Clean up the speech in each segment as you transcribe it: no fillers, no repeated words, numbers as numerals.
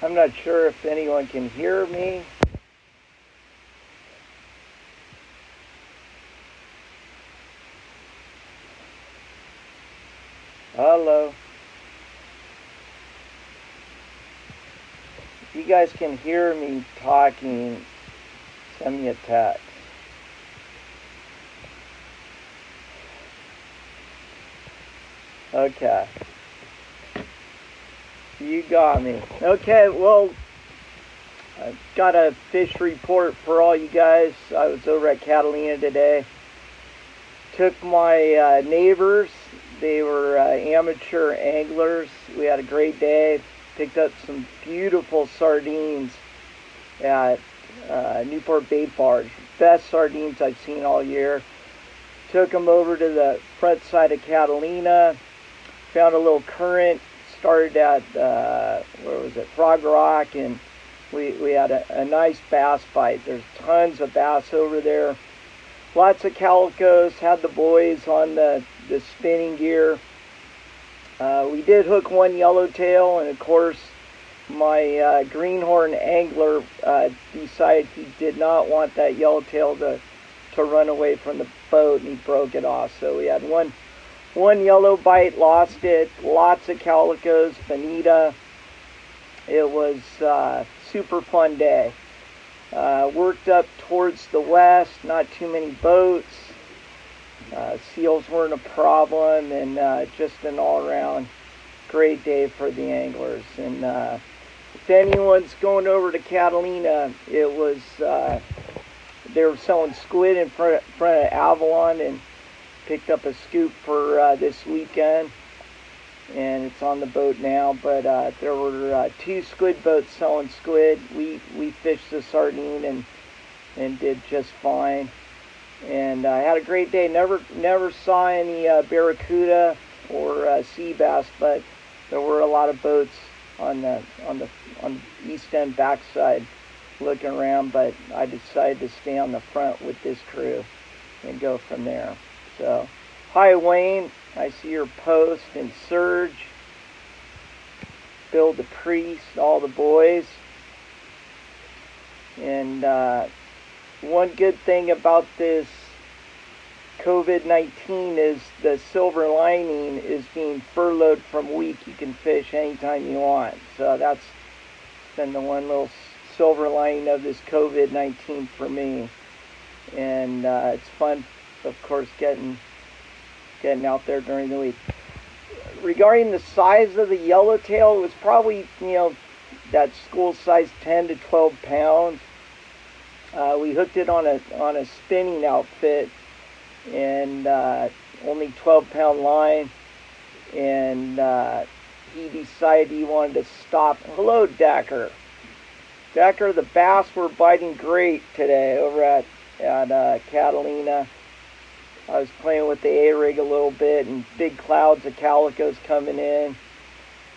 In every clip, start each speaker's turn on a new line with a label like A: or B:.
A: I'm not sure if anyone can hear me. Hello. If you guys can hear me talking, send me a text. Okay. You got me. Okay, well, I've got a fish report for all you guys. I was over at Catalina today. Took my neighbors. They were amateur anglers. We had a great day. Picked up some beautiful sardines at Newport Bait Barge. Best sardines I've seen all year. Took them over to the front side of Catalina. Found a little current. Started at, where was it, Frog Rock, and we had a nice bass bite. There's tons of bass over there. Lots of calicos. Had the boys on the spinning gear. We did hook one yellowtail, and of course, my greenhorn angler decided he did not want that yellowtail to run away from the boat, and he broke it off. So we had one yellow bite, lost it. Lots of calicos, bonita. It was a super fun day. Worked up towards the west, not too many boats. Seals weren't a problem, and just an all-around great day for the anglers. And if anyone's going over to Catalina, it was they were selling squid in front of Avalon, and picked up a scoop for this weekend, and it's on the boat now. But there were 2 squid boats selling squid. We fished the sardine and did just fine. And I had a great day. Never saw any barracuda or sea bass, but there were a lot of boats on the east end backside looking around. But I decided to stay on the front with this crew and go from there. So, hi Wayne. I see your post, and Serge, Bill the Priest, all the boys. And one good thing about this COVID-19 is the silver lining is being furloughed from week. You can fish anytime you want. So that's been the one little silver lining of this COVID-19 for me. And it's fun, of course, getting out there during the week. Regarding the size of the yellowtail, it was probably, that school size 10 to 12 pounds. We hooked it on a spinning outfit, and only 12-pound line, and he decided he wanted to stop. Hello, Decker. Decker, the bass were biting great today over at Catalina. I was playing with the A-rig a little bit, and big clouds of calicos coming in.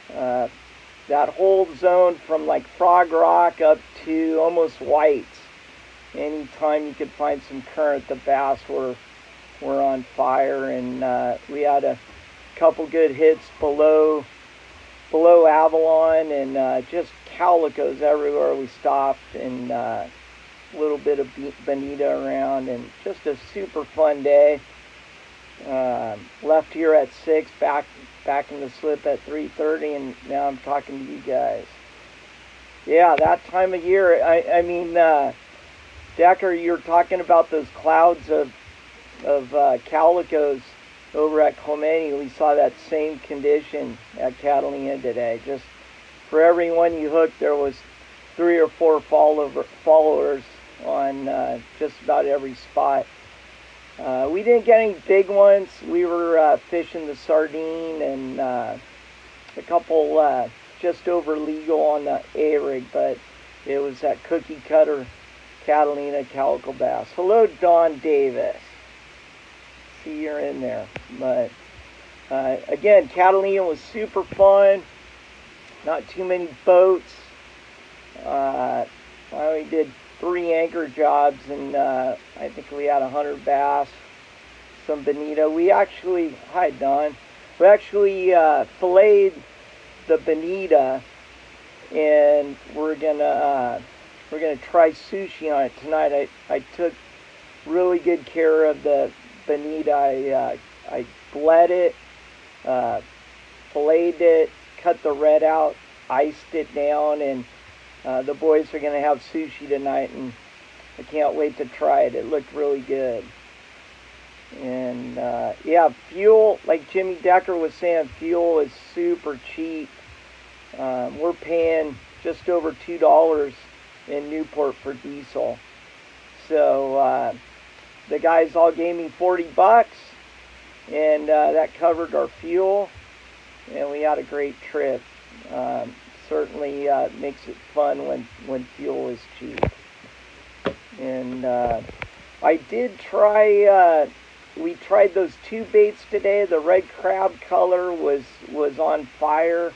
A: That whole zone from like Frog Rock up to almost White's. Anytime you could find some current, the bass were on fire, and we had a couple good hits below Avalon, and just calicos everywhere we stopped, and a little bit of bonita around, and just a super fun day. Left here at 6, back in the slip at 3:30, and now I'm talking to you guys. Yeah, that time of year. I mean, Decker, you're talking about those clouds of calicos over at Clemente. We saw that same condition at Catalina today. Just for every one you hooked, there was 3 or 4 followers on just about every spot. We didn't get any big ones. We were fishing the sardine and a couple just over legal on the A-rig, but it was that cookie cutter Catalina calico bass. Hello, Don Davis. See, you're in there. But again, Catalina was super fun. Not too many boats. I only did 3 anchor jobs, and I think we had 100 bass, some bonita. Hi Don, we actually filleted the bonita and we're gonna try sushi on it tonight. I took really good care of the bonita. I bled it, filleted it, cut the red out, iced it down, and the boys are gonna have sushi tonight, and I can't wait to try it. It looked really good. And yeah, fuel, like Jimmy Decker was saying, fuel is super cheap. We're paying just over $2 in Newport for diesel. So the guys all gave me $40, and that covered our fuel, and we had a great trip. Certainly makes it fun when fuel is cheap. And I did try, we tried those two baits today. The red crab color was on fire.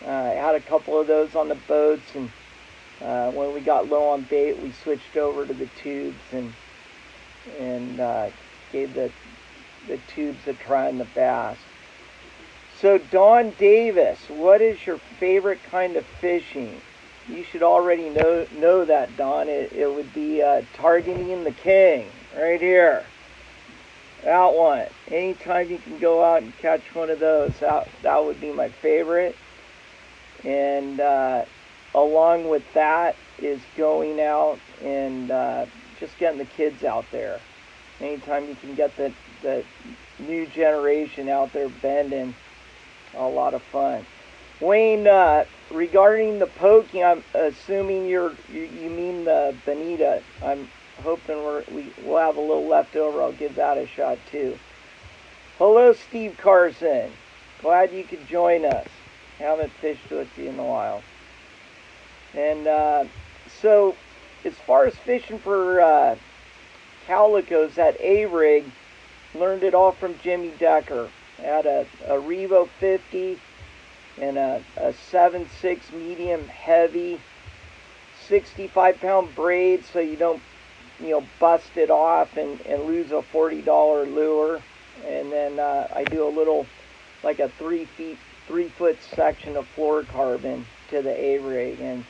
A: I had a couple of those on the boats, and when we got low on bait, we switched over to the tubes and gave the tubes a try on the bass. So Don Davis, what is your favorite kind of fishing? You should already know that, Don. It would be targeting the king right here. That one. Anytime you can go out and catch one of those, that would be my favorite. And along with that is going out and just getting the kids out there. Anytime you can get the new generation out there bending, a lot of fun. Wayne, regarding the poking, I'm assuming you mean the bonita. I'm hoping we'll have a little left over. I'll give that a shot too. Hello, Steve Carson. Glad you could join us. Haven't fished with you in a while. And so, as far as fishing for Calicos, that A-rig, learned it all from Jimmy Decker. I had a Revo 50 and a 7.6 medium heavy, 65-pound braid, so you don't bust it off and lose a $40 lure. And then I do a little, like a 3-foot section of fluorocarbon to the A-rig, and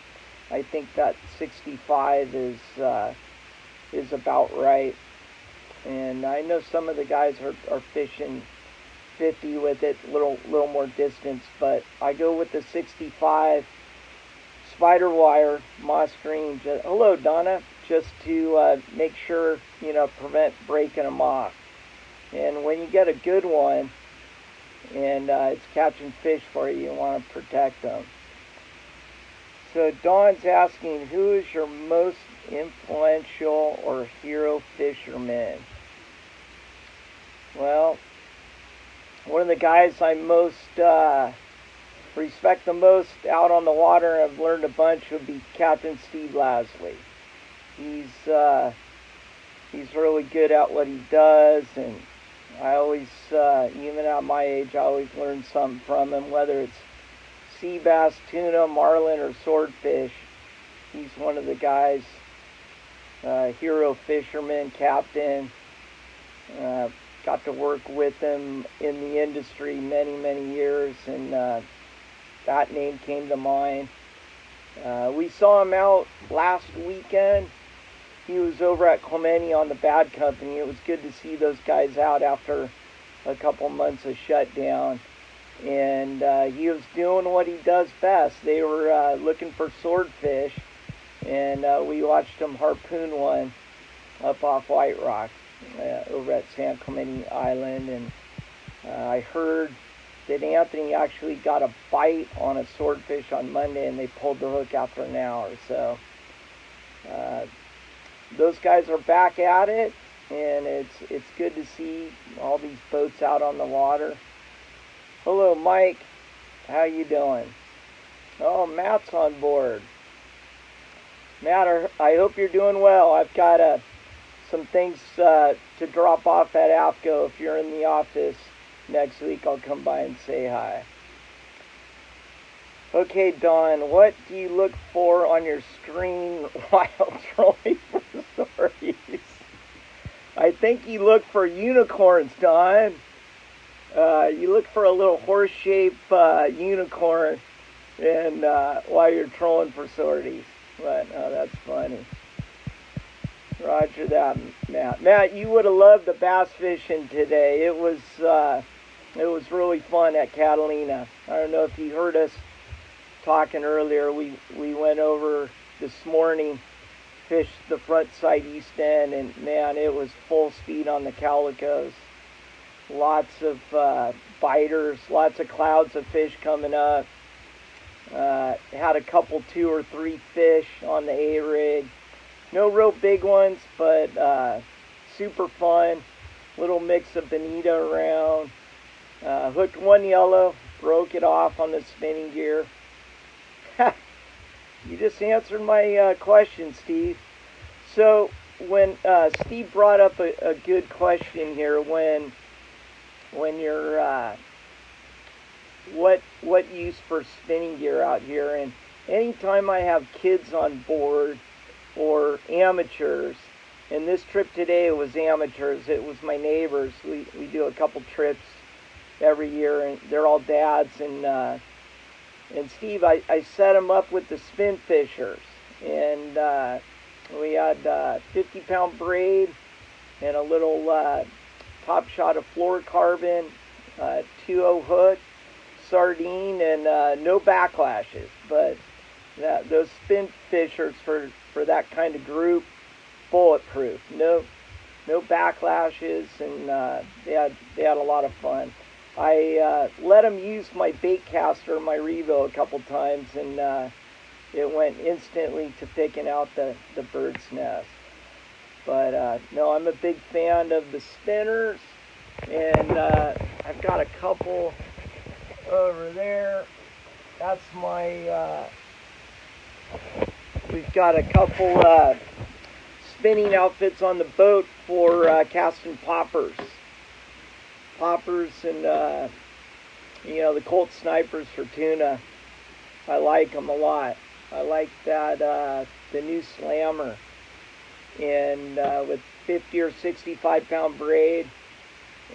A: I think that 65 is about right. And I know some of the guys are fishing 50 with it, little more distance, but I go with the 65 spider wire moss green. Hello, Donna. Just to make sure, prevent breaking them off. And when you get a good one and it's catching fish for you, you want to protect them. So Dawn's asking, who is your most influential or hero fisherman? Well, one of the guys I most respect the most out on the water, and I've learned a bunch, would be Captain Steve Lasley. He's really good at what he does, and I always, even at my age, I always learn something from him, whether it's sea bass, tuna, marlin, or swordfish. He's one of the guys, hero fisherman, captain. Got to work with him in the industry many years, and that name came to mind. We saw him out last weekend. He was over at Clemente on the Bad Company. It was good to see those guys out after a couple months of shutdown. And he was doing what he does best. They were looking for swordfish, and we watched him harpoon one up off White Rock over at San Clemente Island. And I heard that Anthony actually got a bite on a swordfish on Monday, and they pulled the hook after an hour. So those guys are back at it, and it's good to see all these boats out on the water. Hello, Mike. How you doing? Oh, Matt's on board. Matt, I hope you're doing well. I've got some things to drop off at AFCO. If you're in the office next week, I'll come by and say hi. Okay, Don, what do you look for on your screen while trolling for stories? I think you look for unicorns, Don. You look for a little horse-shaped unicorn and while you're trolling for sorties. But that's funny. Roger that, Matt. Matt, you would have loved the bass fishing today. It was really fun at Catalina. I don't know if you heard us talking earlier. We went over this morning, fished the front side east end, and man, it was full speed on the Calicos. Lots of biters, lots of clouds of fish coming up. Had a couple 2 or 3 fish on the A-rig. No real big ones, but super fun. Little mix of bonita around. Hooked one yellow, broke it off on the spinning gear. You just answered my question, Steve. So when Steve brought up a good question here, when you're what use for spinning gear out here, and anytime I have kids on board or amateurs, and this trip today it was amateurs, it was my neighbors. We do a couple trips every year, and they're all dads, and Steve, I set them up with the spin fishers, and we had 50-pound braid and a little top shot of fluorocarbon, 2.0 hook, sardine, and no backlashes. But those spin fishers for that kind of group, bulletproof. No backlashes, and they had a lot of fun. I let them use my bait caster, my Revo, a couple times, and it went instantly to picking out the bird's nest. But no, I'm a big fan of the spinners, and I've got a couple over there. That's my, we've got a couple spinning outfits on the boat for casting poppers. And the Colt snipers for tuna. I like them a lot. I like that the new slammer, and with 50 or 65-pound braid,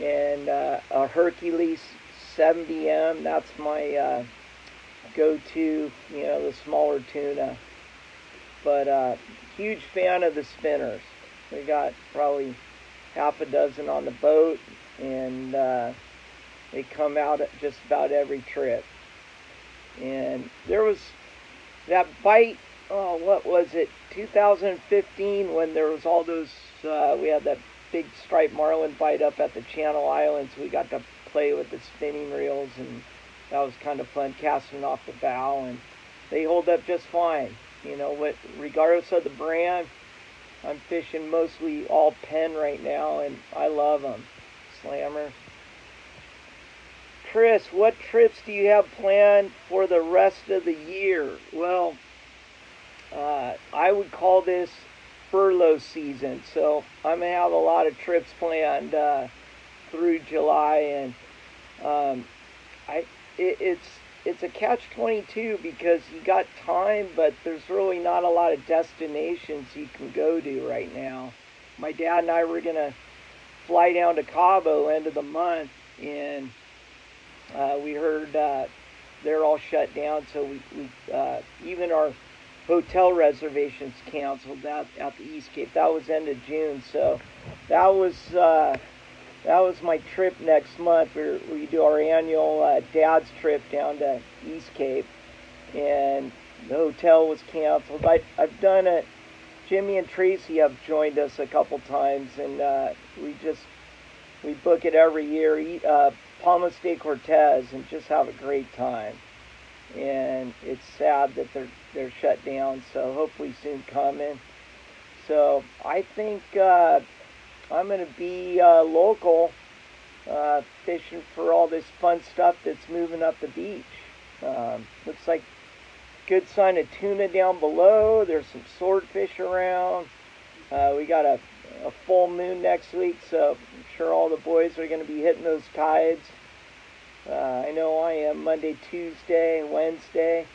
A: and a Hercules 70M. That's my go-to, the smaller tuna. But huge fan of the spinners. We got probably half a dozen on the boat, and they come out at just about every trip. And there was that bite, what was it, 2015, when there was all those, we had that big striped marlin bite up at the Channel Islands. We got to play with the spinning reels, and that was kind of fun, casting off the bow, and they hold up just fine. Regardless of the brand, I'm fishing mostly all Penn right now, and I love them. Slammers. Chris, what trips do you have planned for the rest of the year? Well, I would call this furlough season, so I'm going to have a lot of trips planned through July, and it's a catch-22 because you got time, but there's really not a lot of destinations you can go to right now. My dad and I were going to fly down to Cabo end of the month, and we heard they're all shut down, so we even our hotel reservations canceled at the East Cape. That was end of June, so that was my trip next month. We do our annual dad's trip down to East Cape, and the hotel was canceled. I've done it. Jimmy and Tracy have joined us a couple times, and we book it every year, Palmas de Cortez, and just have a great time. And it's sad that they're shut down, so hopefully soon coming. So I think I'm going to be local, fishing for all this fun stuff that's moving up the beach. Looks like good sign of tuna down below. There's some swordfish around. We got a full moon next week, so I'm sure all the boys are going to be hitting those tides. I know I am. Monday, Tuesday, Wednesday.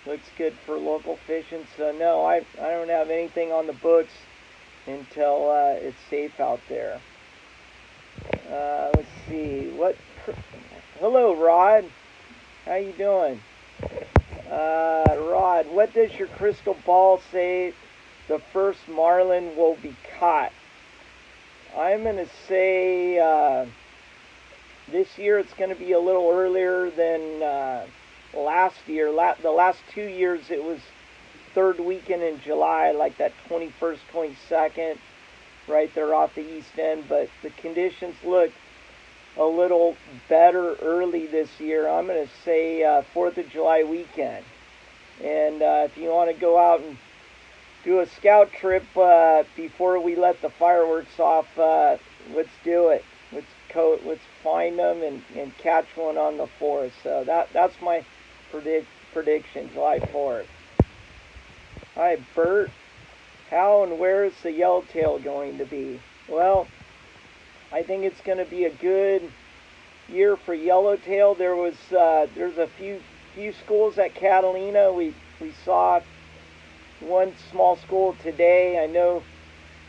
A: Looks good for local fishing. So no, I don't have anything on the books until it's safe out there. Let's see. Hello, Rod. How you doing? Rod, what does your crystal ball say the first marlin will be caught? I'm going to say this year it's going to be a little earlier than last year. The last 2 years it was third weekend in July, like that 21st, 22nd, right there off the east end. But the conditions look a little better early this year. I'm going to say 4th of July weekend. And if you want to go out and do a scout trip before we let the fireworks off, let's do it. Let's find them and catch one on the 4th. So that's my prediction, July 4th. Hi, Bert. How and where is the yellowtail going to be? Well, I think it's going to be a good year for yellowtail. There's a few schools at Catalina. We saw one small school today. I know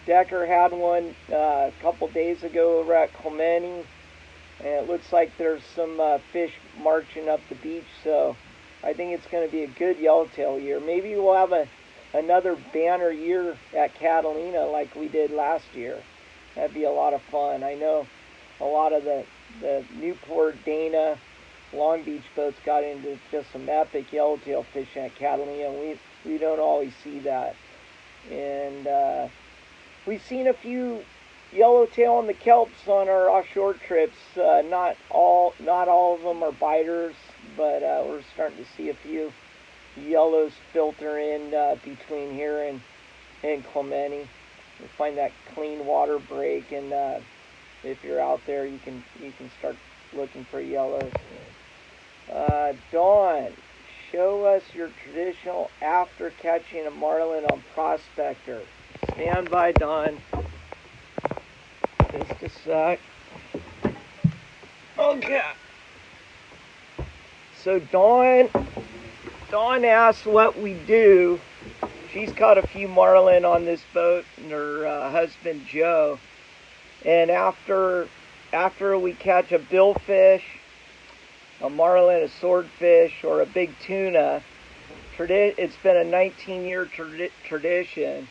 A: Decker had one a couple days ago over at Clemente, and it looks like there's some fish marching up the beach. So I think it's going to be a good yellowtail year. Maybe we'll have another banner year at Catalina like we did last year. That'd be a lot of fun. I know a lot of the Newport, Dana, Long Beach boats got into just some epic yellowtail fishing at Catalina. We don't always see that. And we've seen a few yellowtail on the kelps on our offshore trips. Not all of them are biters, but we're starting to see a few yellows filter in between here and Clemente. You find that clean water break, and if you're out there, you can start looking for yellows. Dawn, show us your traditional after catching a marlin on Prospector. Stand by, Dawn. Just a sec. Okay. So Dawn asked what we do. She's caught a few marlin on this boat, and her husband Joe. And after we catch a billfish, a marlin, a swordfish, or a big tuna, it's been a 19-year tradition.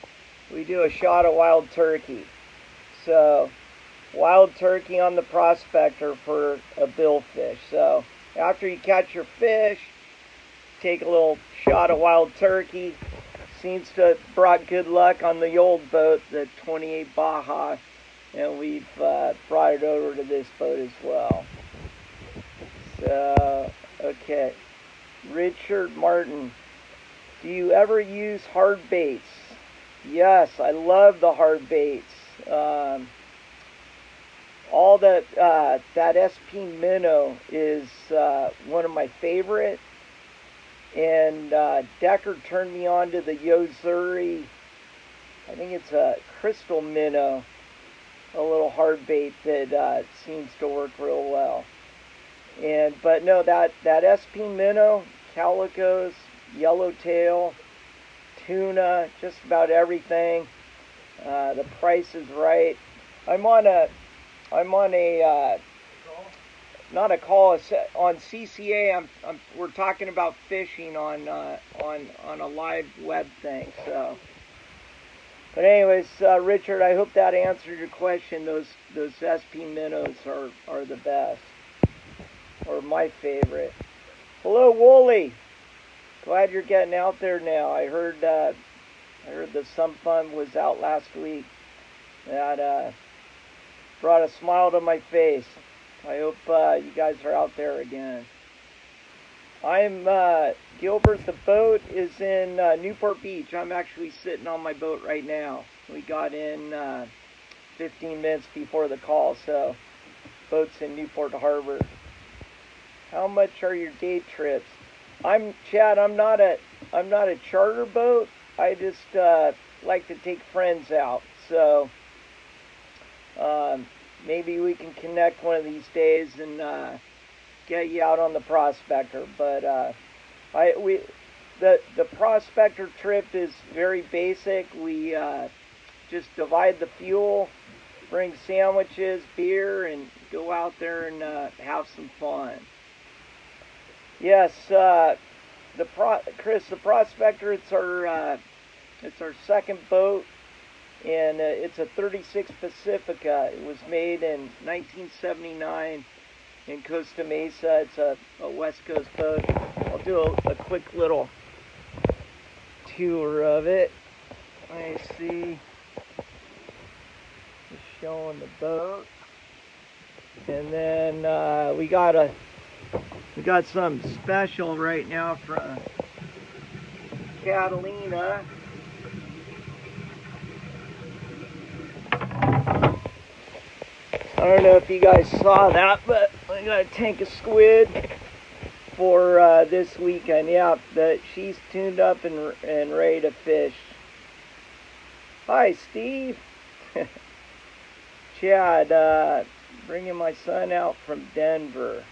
A: We do a shot of wild turkey. So wild turkey on the Prospector for a billfish. So after you catch your fish, take a little shot of wild turkey. Seems to have brought good luck on the old boat, the 28 Baja, and we've brought it over to this boat as well. So, okay. Richard Martin, do you ever use hard baits? Yes, I love the hard baits. All that SP minnow is one of my favorite. And Decker turned me on to the Yozuri, I think it's a crystal minnow, a little hard bait that seems to work real well. But no, that SP minnow, Calicos, yellowtail, tuna, just about everything. The price is right. I'm on a not a call, on CCA. We're talking about fishing on a live web thing. So, but anyways, Richard, I hope that answered your question. Those SP minnows are the best, or my favorite. Hello, Wooly. Glad you're getting out there now. I heard the Sun Fun was out last week. That brought a smile to my face. I hope you guys are out there again. I'm Gilbert. The boat is in Newport Beach. I'm actually sitting on my boat right now. We got in 15 minutes before the call, so boat's in Newport Harbor. How much are your day trips? Chad. I'm not a charter boat. I just like to take friends out. So maybe we can connect one of these days and get you out on the Prospector. But the Prospector trip is very basic. We just divide the fuel, bring sandwiches, beer, and go out there and have some fun. Yes, Chris, the Prospector. It's our second boat, and it's a 36 Pacifica. It was made in 1979 in Costa Mesa. It's a West Coast boat. I'll do a quick little tour of it. I see. Just showing the boat, and then we got something special right now from Catalina. I don't know if you guys saw that, but I got a tank of squid for this weekend. Yeah, she's tuned up and ready to fish. Hi, Steve. Chad, bringing my son out from Denver.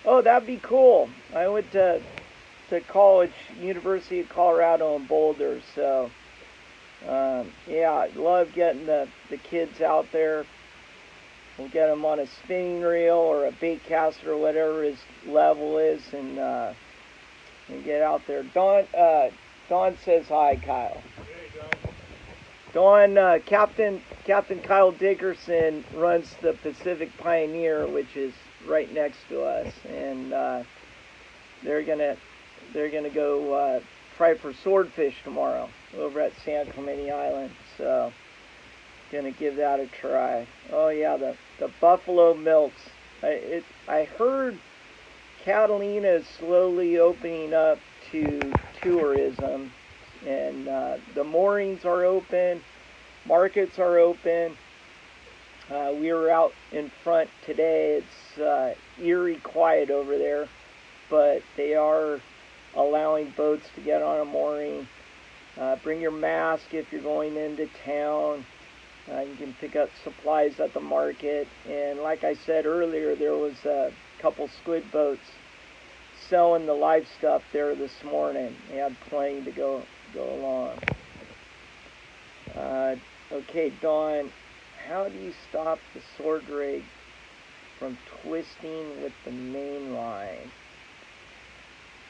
A: Oh, that'd be cool. I went to college, University of Colorado in Boulder, so yeah, I love getting the kids out there. We'll get them on a spinning reel or a bait caster or whatever his level is, and get out there. Don says hi, Kyle.
B: Hey, Don.
A: Captain Kyle Dickerson runs the Pacific Pioneer, which is right next to us, and they're gonna go try for swordfish tomorrow over at San Clemente Island. So gonna give that a try. Oh yeah, the buffalo milks. I heard Catalina is slowly opening up to tourism, and the moorings are open, markets are open. We were out in front today. It's eerie quiet over there, but they are allowing boats to get on a mooring. Bring your mask if you're going into town. You can pick up supplies at the market. And like I said earlier, there was a couple squid boats selling the live stuff there this morning. They had plenty to go along. Okay, Dawn, how do you stop the sword rig from twisting with the main line?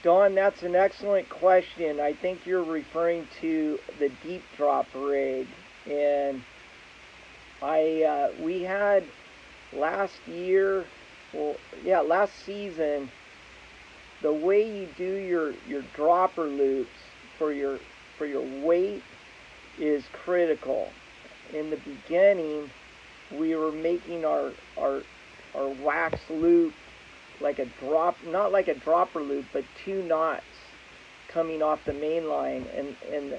A: Dawn, that's an excellent question. I think you're referring to the deep drop rig, and we had last season, the way you do your dropper loops for your weight is critical. In the beginning, we were making our wax loop not like a dropper loop, but 2 knots coming off the main line, and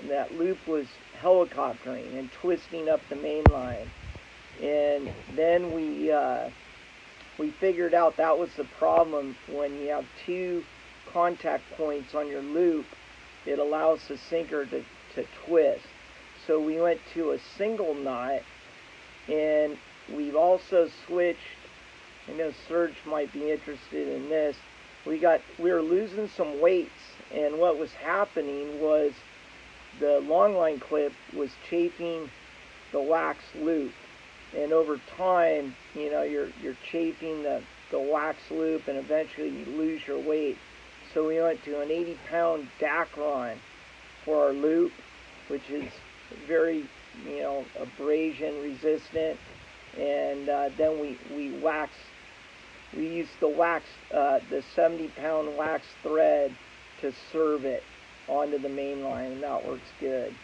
A: that loop was helicoptering and twisting up the main line. And then we figured out that was the problem. When you have 2 contact points on your loop, it allows the sinker to twist. So we went to a single knot, and we've also switched. I know Serge might be interested in this. We were losing some weights, and what was happening was the long line clip was chafing the wax loop, and over time, you're chafing the wax loop, and eventually you lose your weight. So we went to an 80-pound Dacron for our loop, which is very abrasion resistant, and then we used the wax, the 70-pound wax thread to serve it onto the main line, and that works good.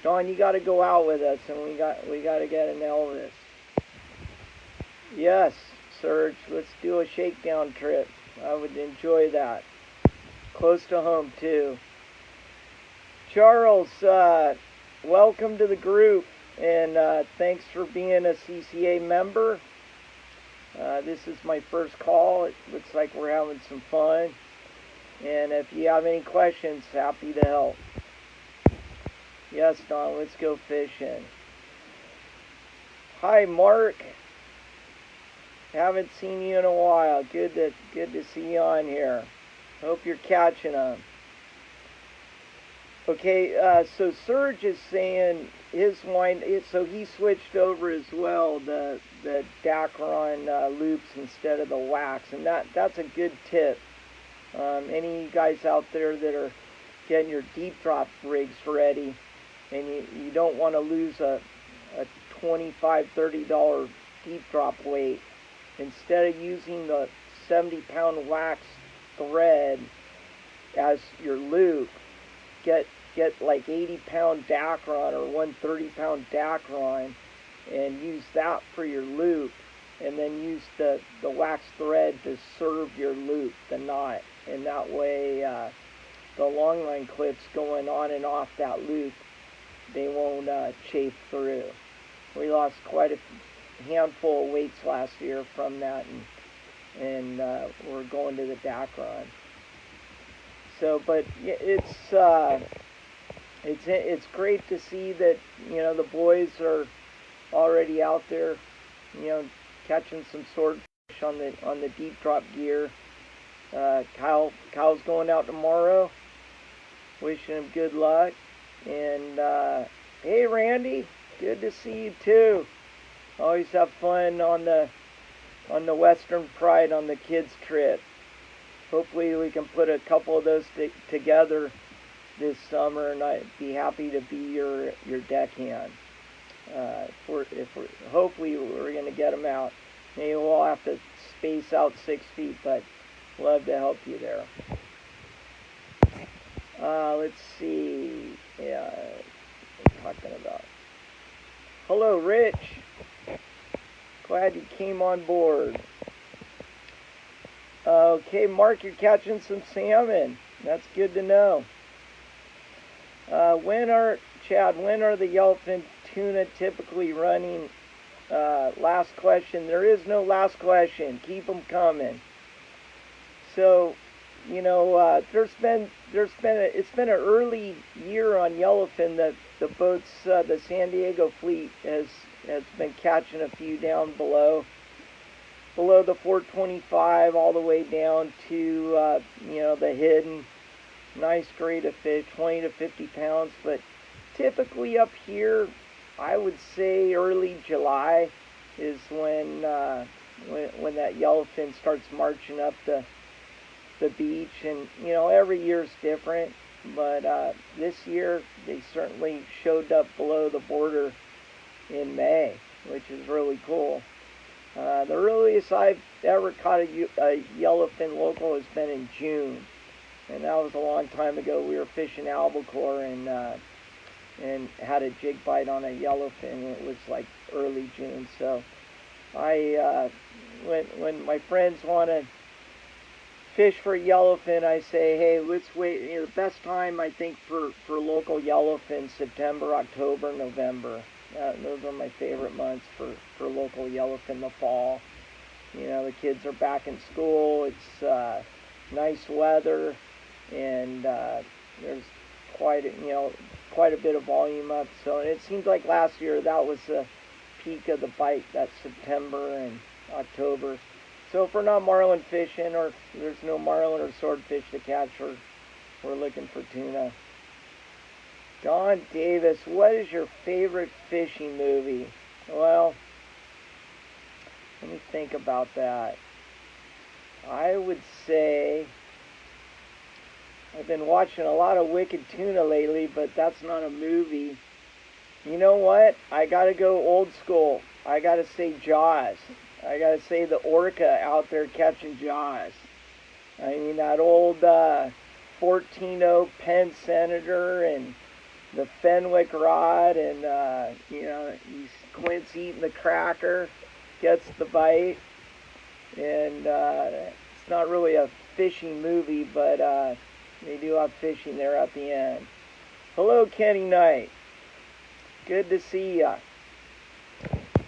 A: Dawn, you got to go out with us, and we got to get an Elvis. Yes, Serge, let's do a shakedown trip. I would enjoy that. Close to home too. Charles, welcome to the group, and thanks for being a CCA member. This is my first call. It looks like we're having some fun. And if you have any questions, happy to help. Yes, Don, let's go fishing. Hi, Mark. Haven't seen you in a while. Good to see you on here. Hope you're catching them. Okay, so Serge is saying his wind, so he switched over as well, the Dacron loops instead of the wax, and that's a good tip. Any of you guys out there that are getting your deep drop rigs ready, and you don't want to lose a $25, $30 deep drop weight, instead of using the 70-pound wax thread as your loop, get like 80-pound Dacron or 130-pound Dacron and use that for your loop, and then use the wax thread to serve your loop, the knot, and that way the long line clips going on and off that loop, they won't chafe through. We lost quite a handful of weights last year from that, and we're going to the Dacron. So, but it's great to see that, you know, the boys are already out there, you know, catching some swordfish on the deep drop gear. Kyle's going out tomorrow. Wishing him good luck. And hey, Randy, good to see you too. Always have fun on the Western Pride on the kids trip. Hopefully we can put a couple of those together this summer, and I'd be happy to be your deckhand. Hopefully we're going to get them out. Maybe we'll have to space out 6 feet, but love to help you there. Let's see. Yeah, what I'm talking about. Hello, Rich. Glad you came on board. Okay, Mark, you're catching some salmon. That's good to know. When are the yellowfin tuna typically running? Last question. There is no last question. Keep them coming. So, you know, it's been an early year on yellowfin. The boats, the San Diego fleet has been catching a few down below the 425 all the way down to you know, the hidden. Nice grade of fish, 20 to 50 pounds. But typically up here, I would say early July is when that yellowfin starts marching up the beach. And you know, every year's different, but this year they certainly showed up below the border in May, which is really cool. The earliest I've ever caught a yellowfin local has been in June, and that was a long time ago. We were fishing albacore and had a jig bite on a yellowfin. It was like early June. So when my friends want to fish for yellowfin, I say, hey, let's wait. You know, the best time I think for local yellowfin, September, October, November. Those are my favorite months for local yellowfin in the fall. You know, the kids are back in school. It's nice weather, and there's quite a bit of volume up. So it seems like last year that was the peak of the bite, that September and October. So if we're not marlin fishing, or if there's no marlin or swordfish to catch, we're looking for tuna. Don Davis, what is your favorite fishing movie? Well, let me think about that. I would say I've been watching a lot of Wicked Tuna lately, but that's not a movie. You know what? I gotta go old school. I gotta say Jaws. I gotta say the orca out there catching Jaws. I mean, that old 14-0 Penn Senator and the Fenwick rod, and you know, Quint's eating the cracker, gets the bite, and it's not really a fishing movie, but they do have fishing there at the end. Hello, Kenny Knight. Good to see ya.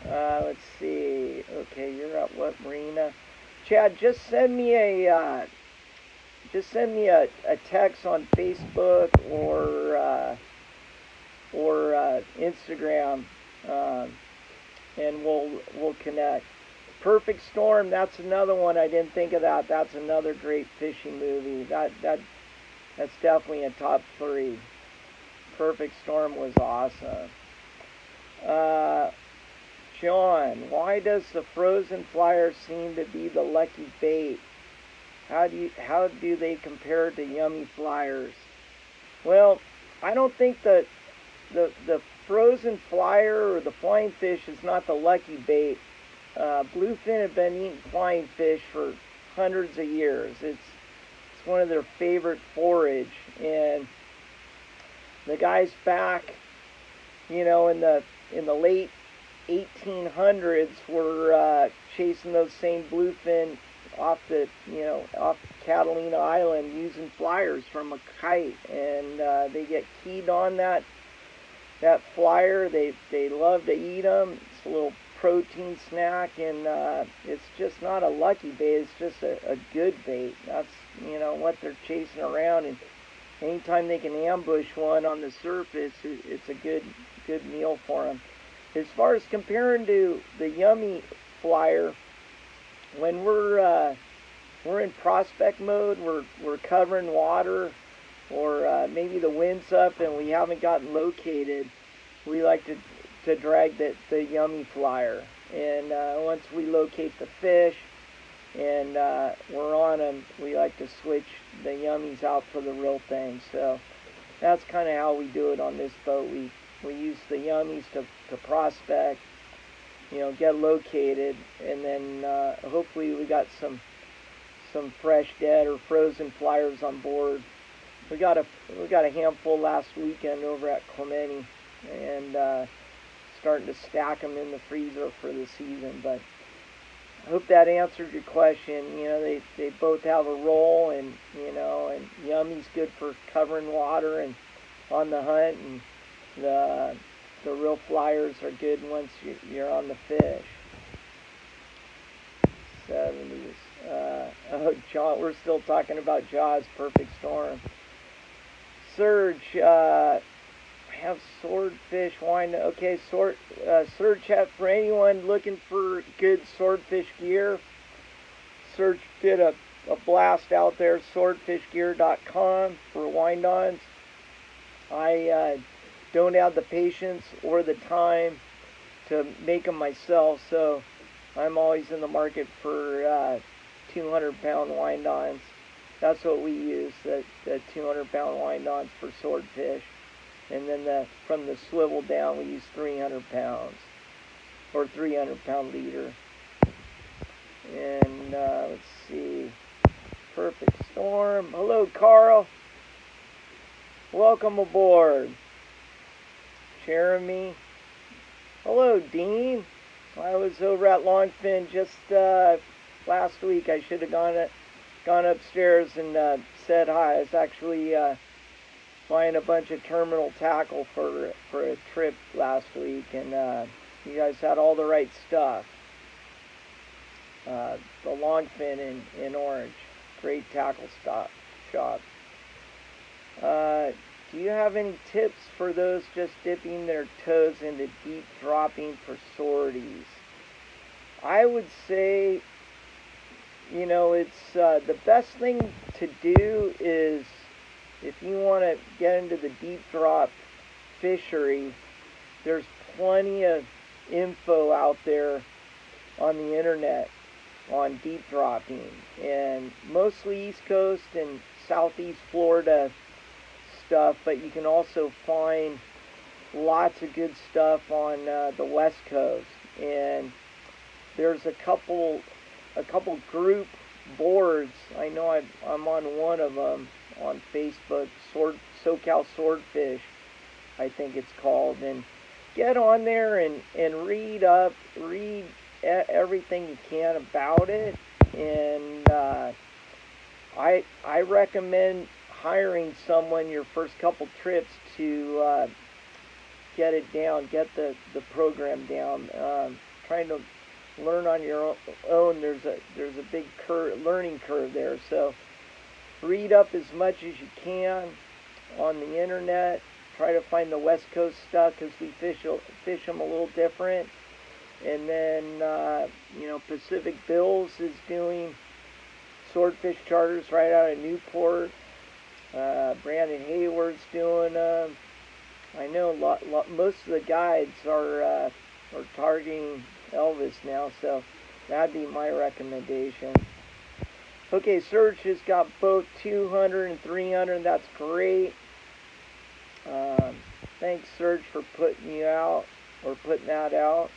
A: Let's see. Okay, you're at what marina? Chad, just send me a text on Facebook or Instagram, and we'll connect. Perfect Storm, that's another one. I didn't think of that. That's another great fishing movie. That's definitely a top 3. Perfect Storm was awesome. John, why does the frozen flyer seem to be the lucky bait? how do they compare to yummy flyers? Well, I don't think that the frozen flyer or the flying fish is not the lucky bait. Bluefin have been eating flying fish for hundreds of years. It's one of their favorite forage, and the guys back, in the late 1800s were chasing those same bluefin off Catalina Island using flyers from a kite, and they get keyed on that flyer. They love to eat them. It's a little protein snack, and it's just not a lucky bait. It's just a good bait. That's what they're chasing around, and anytime they can ambush one on the surface, it's a good meal for them. As far as comparing to the yummy flyer, when we're in prospect mode, we're covering water, or maybe the wind's up and we haven't gotten located, we like to drag the yummy flyer. And once we locate the fish and we're on them, we like to switch the yummies out for the real thing. So that's kind of how we do it on this boat. We use the yummies to prospect, get located, and then hopefully we got some fresh dead or frozen flyers on board. We got a handful last weekend over at Clemente, and starting to stack them in the freezer for the season. But I hope that answered your question. They both have a role, and and yummy's good for covering water and on the hunt, and the real flyers are good once you're on the fish. 70s. John, we're still talking about Jaws Perfect Storm. Surge, I have swordfish wine. Okay, Surge hat for anyone looking for good swordfish gear. Surge did a blast out there, swordfishgear.com for wind-ons. I don't have the patience or the time to make them myself, so I'm always in the market for 200-pound wind-ons. That's what we use, the 200-pound wind-ons for swordfish. And then from the swivel down, we use 300 pounds, or 300-pound leader. And let's see, Perfect Storm. Hello, Carl. Welcome aboard. Jeremy. Hello, Dean. I was over at Longfin just last week. I should have gone upstairs and said hi. I was actually buying a bunch of terminal tackle for a trip last week, and you guys had all the right stuff. The Longfin in Orange, great tackle shop. Do you have any tips for those just dipping their toes into deep dropping for sorties? I would say, it's the best thing to do is, if you want to get into the deep drop fishery, there's plenty of info out there on the internet on deep dropping, and mostly East Coast and Southeast Florida stuff, but you can also find lots of good stuff on the West Coast. And there's a couple group boards. I know I'm on one of them on Facebook, SoCal Swordfish, I think it's called, and get on there and read everything you can about it. And I recommend hiring someone your first couple trips to get it down, get the program down. Trying to learn on your own, there's a big learning curve there. So read up as much as you can on the internet. Try to find the West Coast stuff, because we fish them a little different. And then Pacific Bills is doing swordfish charters right out of Newport. Brandon Hayward's doing them. I know most of the guides are targeting Elvis now, so that'd be my recommendation. Okay, Serge has got both 200 and 300. That's great. Thanks, Serge, for putting that out.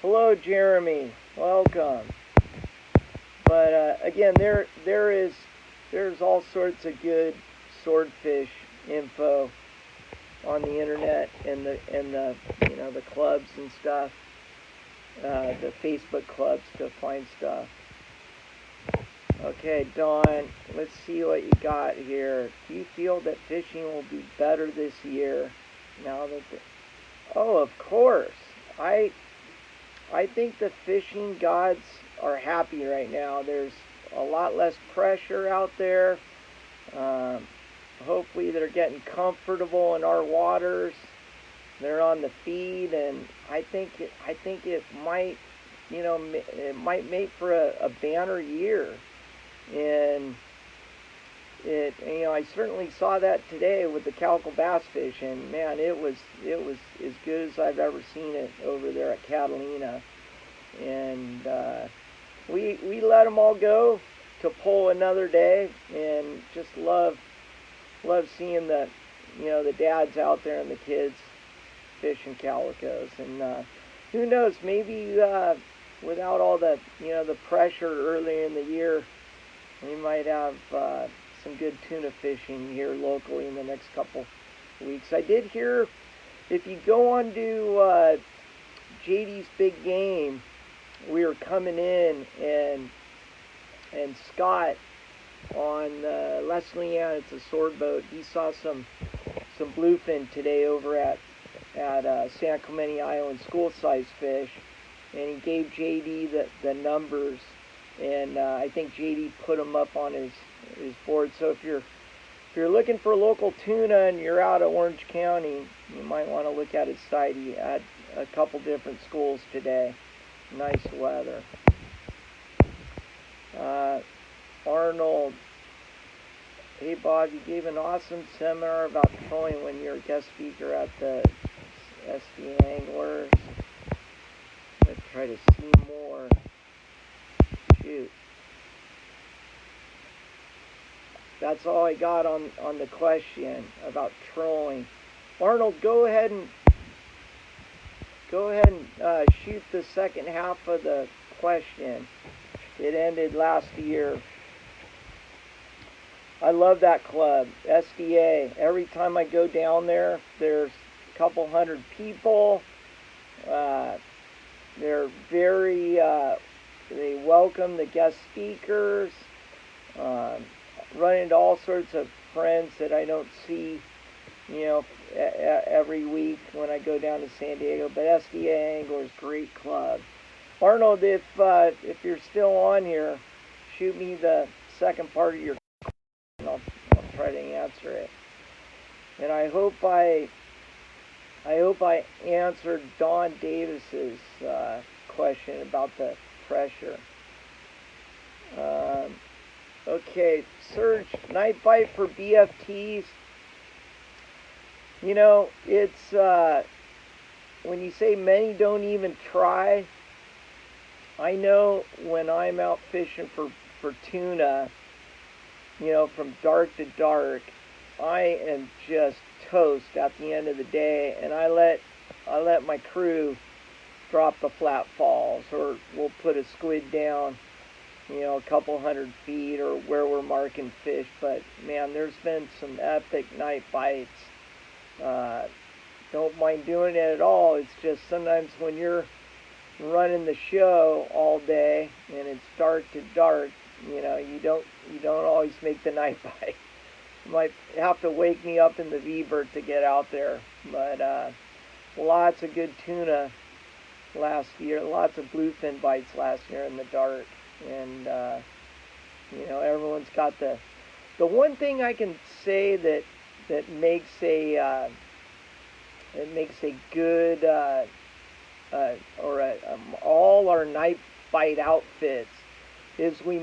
A: Hello, Jeremy. Welcome. But again, there's all sorts of good swordfish info on the internet and the clubs and stuff, the Facebook clubs to find stuff. Okay, Dawn, let's see what you got here. Do you feel that fishing will be better this year now that oh, of course. I think the fishing gods are happy right now. There's a lot less pressure out there. Hopefully they're getting comfortable in our waters. They're on the feed, and I think it might, it might make for a banner year. And I certainly saw that today with the calico bass fish, and man, it was as good as I've ever seen it over there at Catalina. And we let them all go to pull another day, and just love seeing the dads out there and the kids fishing calicos. And who knows, maybe without all the the pressure early in the year, we might have some good tuna fishing here locally in the next couple weeks. I did hear if you go on to JD's Big Game, we were coming in, and Scott on Leslie Ann, it's a sword boat. He saw some bluefin today over at San Clemente Island, school-sized fish, and he gave JD the numbers. And I think JD put them up on his board. So if you're looking for local tuna and you're out of Orange County, you might want to look at his site. He had a couple different schools today. Nice weather. Arnold, hey Bob, you gave an awesome seminar about trolling when you're a guest speaker at the SD Anglers. Let's try to see more. Shoot. That's all I got on the question about trolling. Arnold, go ahead and shoot the second half of the question. It ended last year. I love that club, SDA. Every time I go down there, there's a couple hundred people. They're very they welcome the guest speakers. Run into all sorts of friends that I don't see, every week when I go down to San Diego. But SDA Anglers, great club. Arnold, if you're still on here, shoot me the second part of your question. I'll try to answer it. And I hope I answered Don Davis's question about the pressure. Okay, Serge, night bite for BFTs. It's when you say many don't even try, I know when I'm out fishing for tuna, from dark to dark, I am just toast at the end of the day, and I let my crew drop the flat falls, or we'll put a squid down, a couple 100 feet, or where we're marking fish. But man, there's been some epic night bites. Don't mind doing it at all. It's just sometimes when you're running the show all day and it's dark to dark, you don't always make the night bite. You might have to wake me up in the V-Bird to get out there. But lots of good tuna last year, lots of bluefin bites last year in the dark. And everyone's got the one thing I can say that makes a good all our night bite outfits is we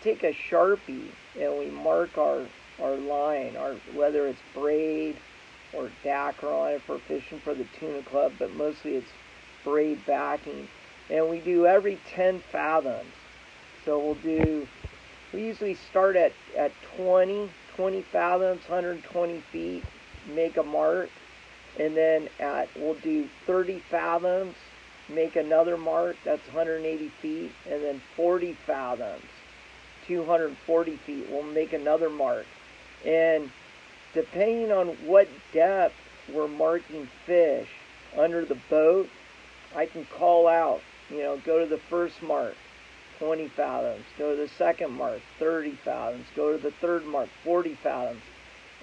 A: take a Sharpie and we mark our line, whether it's braid or Dacron if we're fishing for the tuna club, but mostly it's braid backing, and we do every 10 fathoms. So we usually start at 20 fathoms, 120 feet, make a mark, and then we'll do 30 fathoms, make another mark, that's 180 feet, and then 40 fathoms, 240 feet, we'll make another mark. And depending on what depth we're marking fish under the boat, I can call out, go to the first mark, 20 fathoms, go to the second mark, 30 fathoms, go to the third mark, 40 fathoms.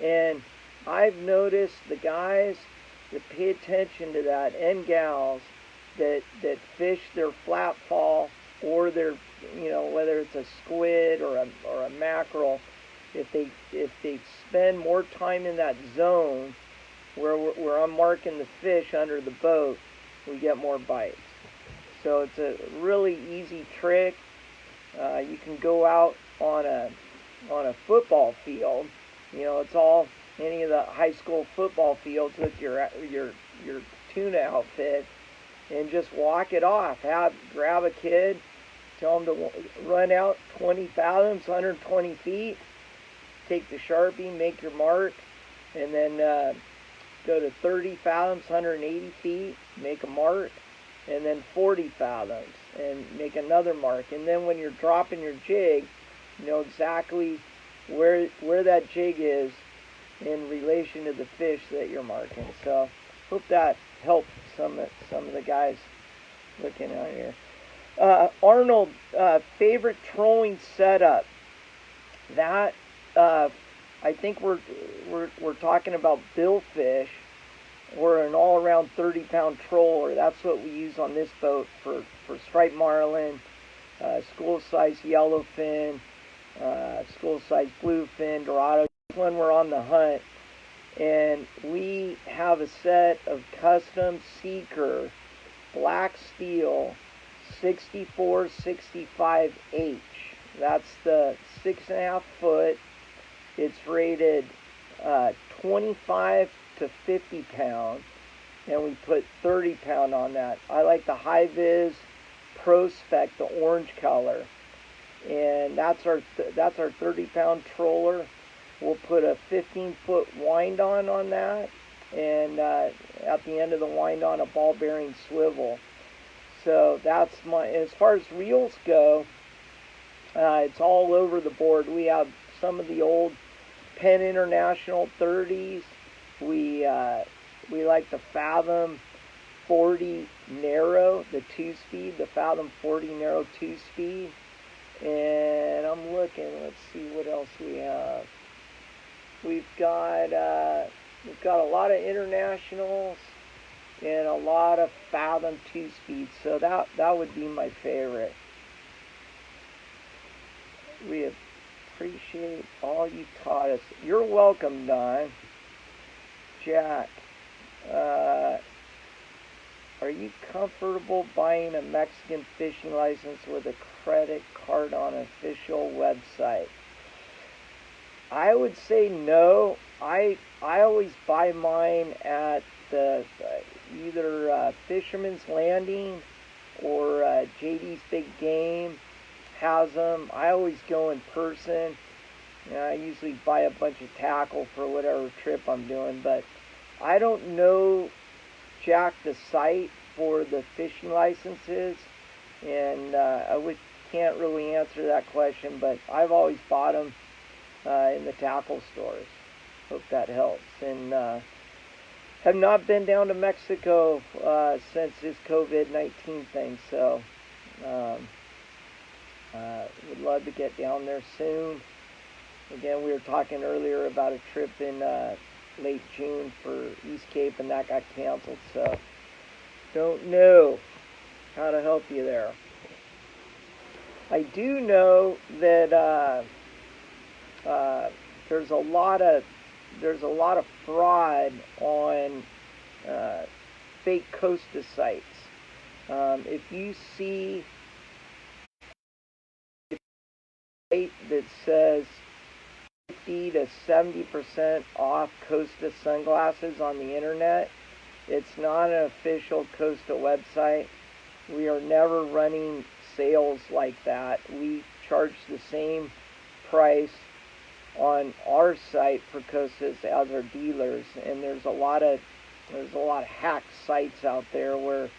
A: And I've noticed the guys that pay attention to that, and gals, that fish their flat fall, or their, whether it's a squid or a mackerel, if they spend more time in that zone where I'm marking the fish under the boat, we get more bites. So it's a really easy trick. You can go out on a football field. It's all any of the high school football fields with your tuna outfit, and just walk it off. Grab a kid, tell them to run out 20 fathoms, 120 feet. Take the Sharpie, make your mark, and then go to 30 fathoms, 180 feet, make a mark, and then 40 fathoms, and make another mark. And then when you're dropping your jig, you know exactly where that jig is in relation to the fish that you're marking. So hope that helped some of the guys looking out here. Arnold, favorite trolling setup. That I think we're talking about billfish, or an all-around 30-pound troller. That's what we use on this boat for striped marlin, school-size yellowfin, school-size bluefin, dorado. When we're on the hunt, and we have a set of custom Seeker black steel 64-65H. That's the 6.5 foot. It's rated 25 to 50 pound, and we put 30 pound on that. I like the High Vis Pro Spec, the orange color, and that's our 30 pound troller. We'll put a 15-foot wind on that, and at the end of the wind on, a ball bearing swivel. So that's as far as reels go, it's all over the board. We have some of the old Penn International 30s. We like the Fathom 40 narrow, the 2-speed, the Fathom 40 narrow 2-speed. And I'm looking, let's see what else we have. We've got a lot of internationals and a lot of Fathom 2-speeds. So that would be my favorite. We appreciate all you taught us. You're welcome, Don. Jack, are you comfortable buying a Mexican fishing license with a credit card on an official website? I would say no. I always buy mine at the either Fisherman's Landing or JD's Big Game has them. I always go in person. I usually buy a bunch of tackle for whatever trip I'm doing, but I don't know, Jack, the site for the fishing licenses, and can't really answer that question, but I've always bought them in the tackle stores. Hope that helps. And have not been down to Mexico since this COVID-19 thing, so would love to get down there soon. Again, we were talking earlier about a trip in late June for East Cape, and that got canceled, so don't know how to help you there. I do know that there's a lot of fraud on fake Costa sites. If you see a site that says 50 to 70% off Costa Sunglasses on the internet, it's not an official Costa website. We are never running sales like that. We charge the same price on our site for Costas as our dealers, and there's a lot of hack sites out there where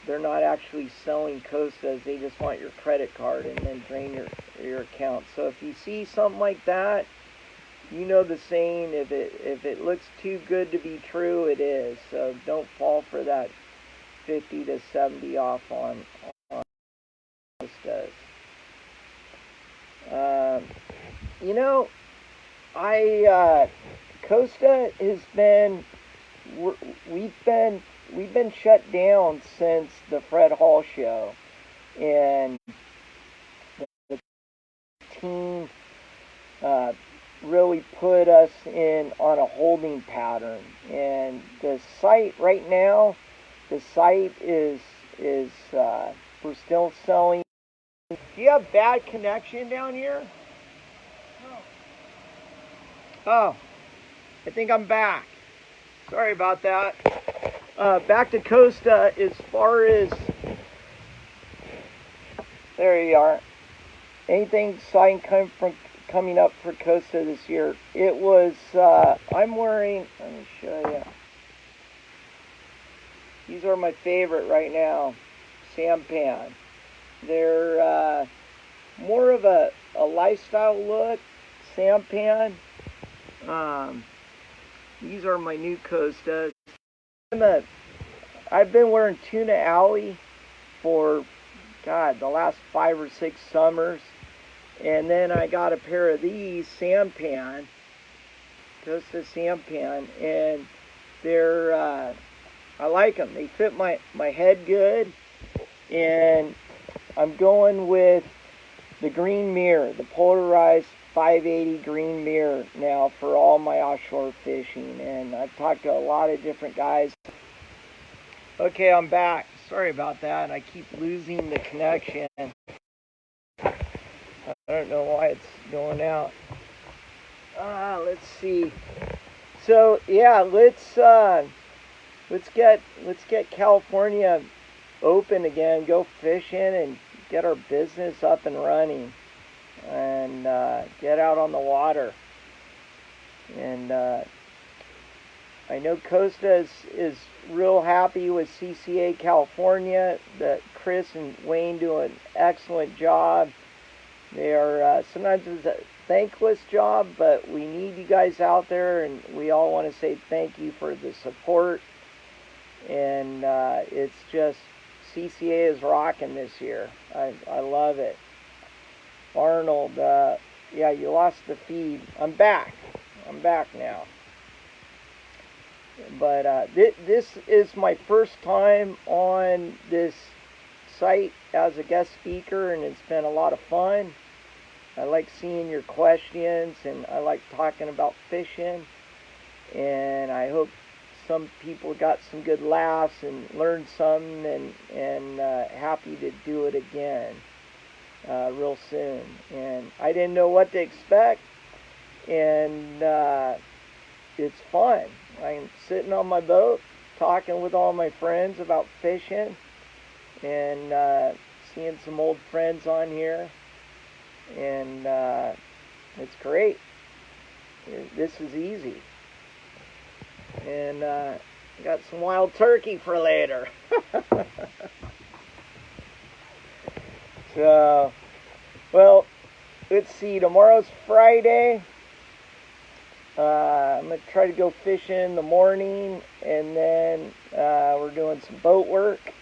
A: they're not actually selling Costas, they just want your credit card and then drain your account. So if you see something like that, you know the saying, if it looks too good to be true, it is. So don't fall for that 50 to 70 off on Costas. You know, Costa has been, we've been shut down since the Fred Hall show, and the team really put us in on a holding pattern. And the site right now, is we're still selling. Do you have bad connection down here?
B: No.
A: Oh, I think I'm back. Sorry about that. Back to Costa. As far as, there you are. Anything exciting coming up for Costa this year? It was, I'm wearing, let me show you. These are my favorite right now, sampan. They're more of a lifestyle look, sampan. These are my new Costas. I've been wearing Tuna Alley for, God, the last 5 or 6 summers. And then I got a pair of these sampan, Costa sampan, and they're, I like them. They fit my head good, and I'm going with the green mirror, the polarized 580 green mirror now for all my offshore fishing. And I've talked to a lot of different guys. Okay, I'm back. Sorry about that. I keep losing the connection. I don't know why it's going out. Let's see. So yeah, let's get California open again. Go fishing and get our business up and running, and get out on the water. And I know Costa is real happy with CCA California. That Chris and Wayne do an excellent job. They are, sometimes it's a thankless job, but we need you guys out there, and we all want to say thank you for the support. And it's just, CCA is rocking this year. I love it. Arnold, yeah, you lost the feed. I'm back now. But this is my first time on this site as a guest speaker, and it's been a lot of fun. I like seeing your questions, and I like talking about fishing, and I hope some people got some good laughs and learned something, and happy to do it again real soon. And I didn't know what to expect, and it's fun. I'm sitting on my boat talking with all my friends about fishing, and seeing some old friends on here, and it's great. This is easy. And got some wild turkey for later. So, well, let's see, tomorrow's Friday. I'm going to try to go fishing in the morning, and then we're doing some boat work.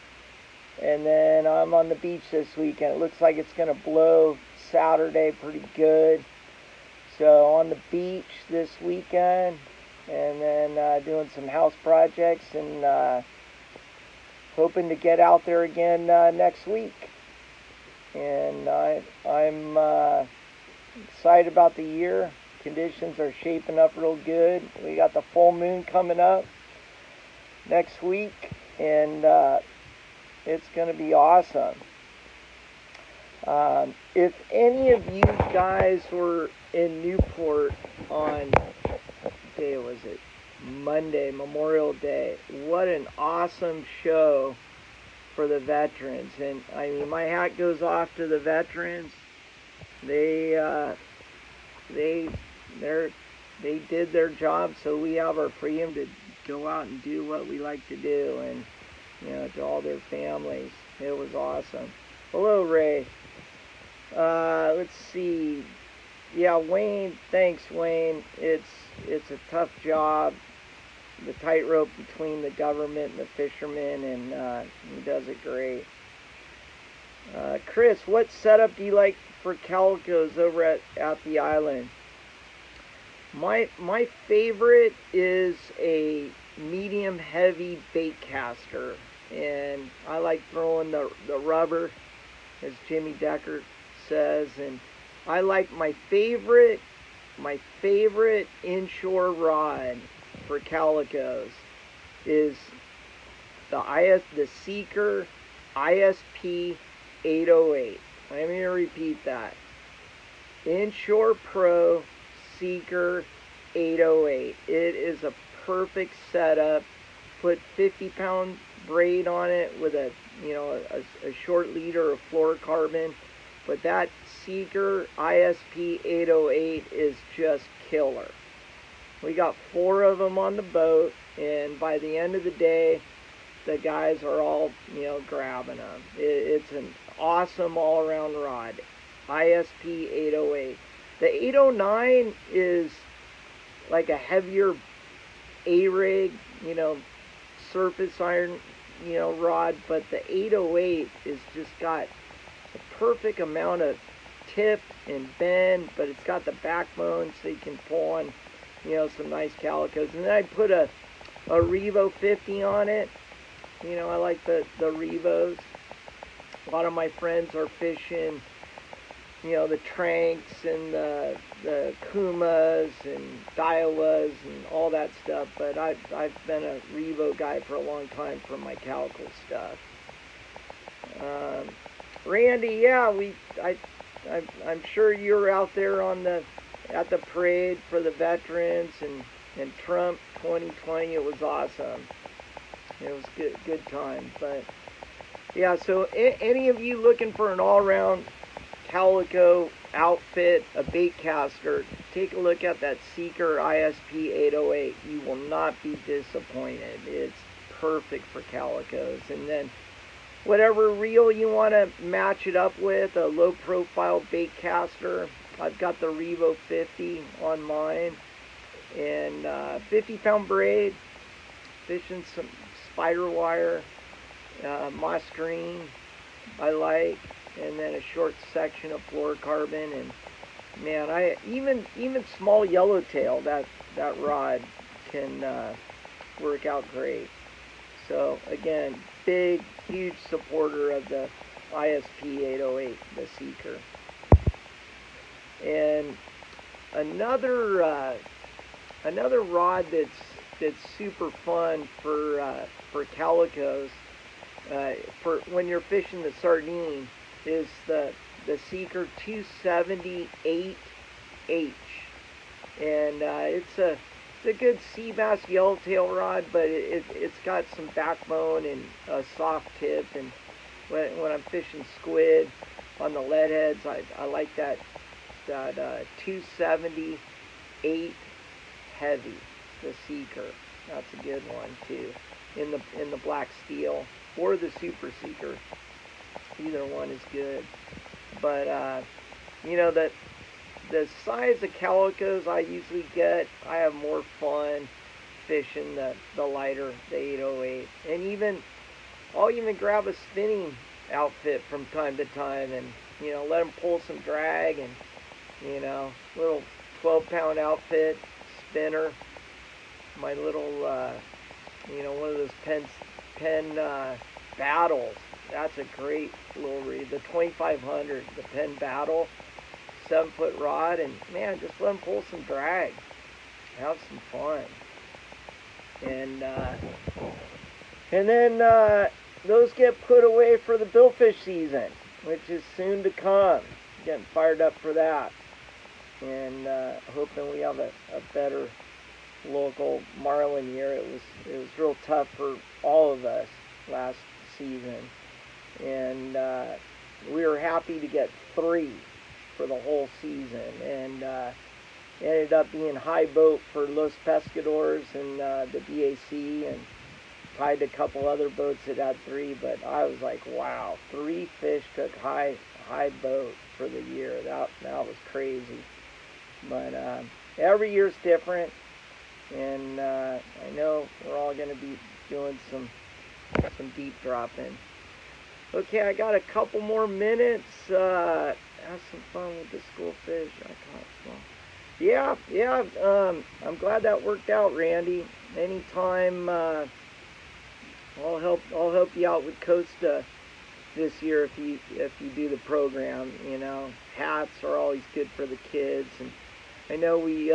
A: And then I'm on the beach this weekend. It looks like it's going to blow Saturday pretty good. So on the beach this weekend, and then doing some house projects, and hoping to get out there again next week. And I'm excited about the year. Conditions are shaping up real good. We got the full moon coming up next week, and it's going to be awesome. If any of you guys were in Newport on, what day was it? Monday, Memorial Day. What an awesome show for the veterans. And I mean, my hat goes off to the veterans. They did their job, so we have our freedom to go out and do what we like to do, and to all their families. It was awesome. Hello, Ray. Let's see. Yeah, Wayne. Thanks, Wayne. It's a tough job. The tightrope between the government and the fishermen, and he does it great. Chris, what setup do you like for Calicos over at the island? My favorite is a medium heavy bait caster, and I like throwing the rubber, as Jimmy Decker says, and I like my favorite inshore rod for Calicos is the Seeker ISP 808. Let me repeat that. Inshore Pro Seeker 808. It is a perfect setup. Put 50-pound braid on it with a short leader of fluorocarbon. But that Seeker ISP 808 is just killer. We got 4 of them on the boat, and by the end of the day, the guys are all, grabbing them. It's an awesome all-around rod. ISP 808. The 809 is like a heavier A-rig, surface iron, rod, but the 808 is just got the perfect amount of tip and bend, but it's got the backbone so you can pull on, some nice calicos. And then I put a Revo 50 on it. I like the Revos. A lot of my friends are fishing, the Tranks and the Kumas and Daiwas and all that stuff, but I've been a Revo guy for a long time for my calico stuff. Randy, yeah, I'm sure you're out there at the parade for the veterans and Trump 2020. It was awesome. It was good time. But yeah, so any of you looking for an all-round calico outfit, a bait caster, take a look at that Seeker ISP 808. You will not be disappointed. It's perfect for calicos. And then whatever reel you want to match it up with, a low profile bait caster, I've got the Revo 50 on mine, and 50-pound braid, fishing some spider wire, moss green I like, and then a short section of fluorocarbon. And man, I even small yellowtail, that rod can work out great. So again, big, huge supporter of the ISP 808, the Seeker. And another rod that's super fun for calicos, for when you're fishing the sardine, is the Seeker 278H, and it's a good sea bass yellowtail rod, but it's got some backbone and a soft tip. And when I'm fishing squid on the lead heads, I like that 278 heavy, the Seeker. That's a good one too, in the black steel, or the Super Seeker. Either one is good. But the size of calicos I usually get, I have more fun fishing the lighter, the 808. And I'll even grab a spinning outfit from time to time, and let them pull some drag, and little 12-pound outfit, spinner, my little one of those Penn battles. That's a great little reed. The 2500, the Penn Battle, 7-foot rod, and man, just let them pull some drag, have some fun. And then those get put away for the billfish season, which is soon to come. Getting fired up for that, and hoping we have a better local marlin year. It was real tough for all of us last season. and we were happy to get 3 for the whole season, and ended up being high boat for Los Pescadores and the BAC, and tied a couple other boats that had 3, but I was like, wow, 3 fish took high boat for the year. That was crazy. But every year's different, and I know we're all going to be doing some deep dropping. Okay, I got a couple more minutes. Have some fun with the school fish. I caught small. Yeah. I'm glad that worked out, Randy. Anytime, I'll help you out with Costa this year if you do the program. You know, hats are always good for the kids, and I know we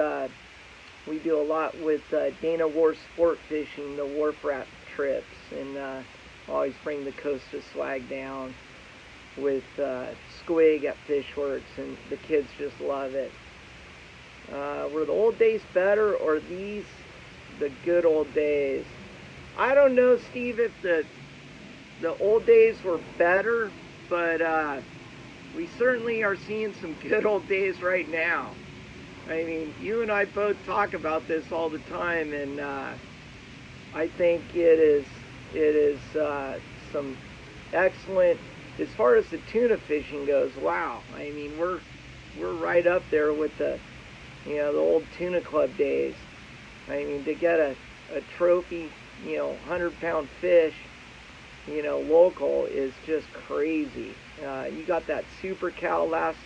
A: do a lot with Dana Wharf Sport Fishing, the wharf rat trips, and always bring the Costa swag down with squig at Fishworks, and the kids just love it. Were the old days better, or these the good old days? I don't know, Steve, if the old days were better, but we certainly are seeing some good old days right now. I mean, you and I both talk about this all the time, and I think it is some excellent, as far as the tuna fishing goes. Wow, I mean, we're right up there with the old tuna club days. I mean, to get a trophy, 100-pound fish, local is just crazy. You got that Super Cal last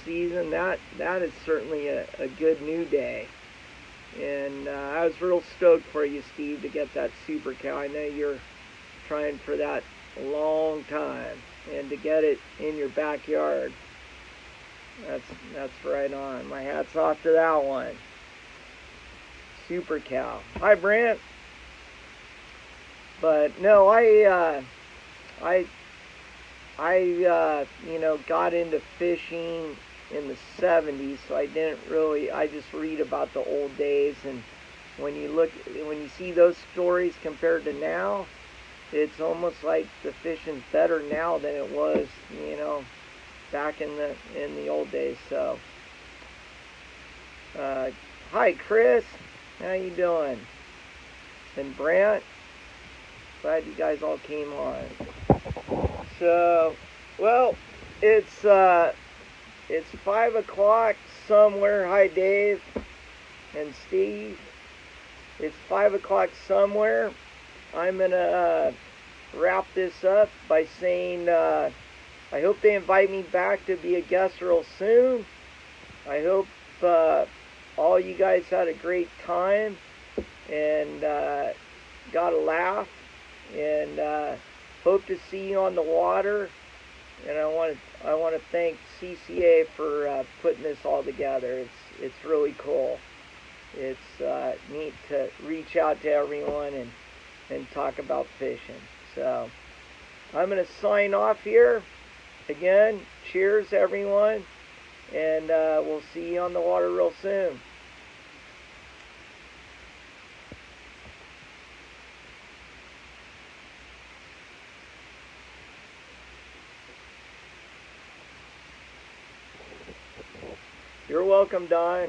A: season. That is certainly a good new day, and I was real stoked for you, Steve, to get that Super Cal. I know you're trying for that a long time, and to get it in your backyard, that's right on. My hat's off to that one. Super Cal. Hi, Brent. But no, I got into fishing in the 70s, so I just read about the old days, and when you see those stories compared to now, it's almost like the fishing's better now than it was, back in the old days. So, hi, Chris. How you doing? And Brant. Glad you guys all came on. So, well, it's 5 o'clock somewhere. Hi, Dave and Steve. It's 5 o'clock somewhere. I'm gonna wrap this up by saying I hope they invite me back to be a guest real soon. I hope all you guys had a great time and got a laugh, and hope to see you on the water. And I want to thank CCA for putting this all together. It's really cool. It's neat to reach out to everyone and talk about fishing. So I'm going to sign off here. Again, cheers everyone, and we'll see you on the water real soon. You're welcome, Don.